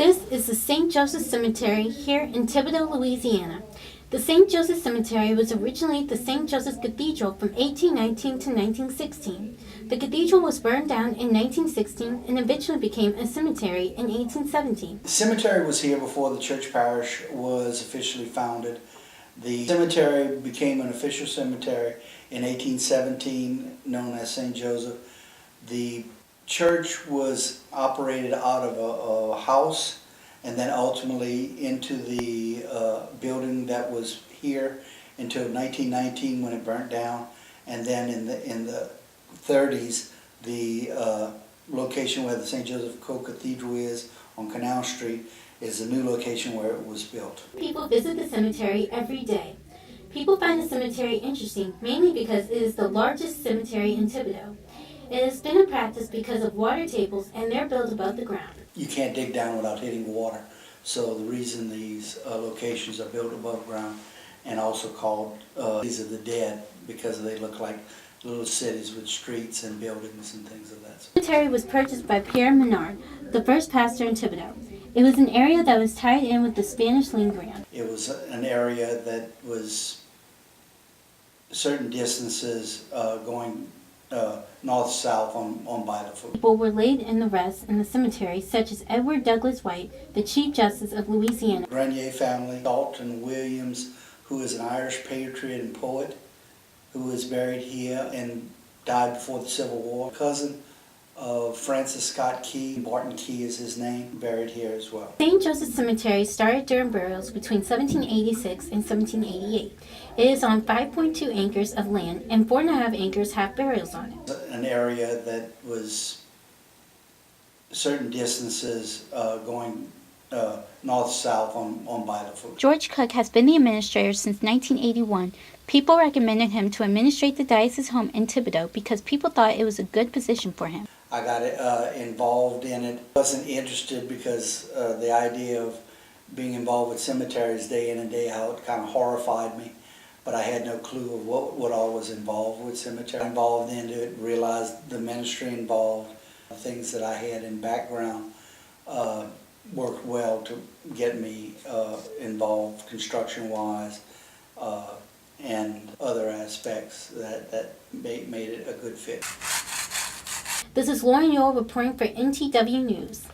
This is the St. Joseph Cemetery here in Thibodaux, Louisiana. The St. Joseph Cemetery was originally the St. Joseph Cathedral from 1819 to 1916. The cathedral was burned down in 1916 and eventually became a cemetery in 1817. The cemetery was here before the church parish was officially founded. The cemetery became an official cemetery in 1817, known as St. Joseph. The church was operated out of a house and then ultimately into the building that was here until 1919 when it burnt down. And then in the 30s, the location where the St. Joseph Co-Cathedral is on Canal Street is the new location where it was built. People visit the cemetery every day. People find the cemetery interesting mainly because it is the largest cemetery in Thibodaux. It has been in practice because of water tables and they're built above the ground. You can't dig down without hitting water. So the reason these locations are built above ground and also called these are the dead because they look like little cities with streets and buildings and things of that sort. The cemetery was purchased by Pierre Menard, the first pastor in Thibodaux. It was an area that was tied in with the Spanish land grant. It was an area that was certain distances going north-south on by the foot. People were laid in the rest in the cemetery, such as Edward Douglas White, the Chief Justice of Louisiana. Grenier family, Dalton Williams, who is an Irish patriot and poet, who is buried here and died before the Civil War. Cousin of Francis Scott Key, Barton Key is his name, buried here as well. St. Joseph Cemetery started during burials between 1786 and 1788. It is on 5.2 acres of land and 4.5 acres have burials on it. An area that was certain distances going north-south on by the foot. George Cook has been the administrator since 1981. People recommended him to administrate the diocese home in Thibodaux because people thought it was a good position for him. I got involved in it. Wasn't interested because the idea of being involved with cemeteries day in and day out kind of horrified me. But I had no clue of what all was involved with cemetery. Involved into it, realized the ministry involved, things that I had in background worked well to get me involved construction-wise and other aspects that made it a good fit. This is Lauren Yule reporting for NTW News.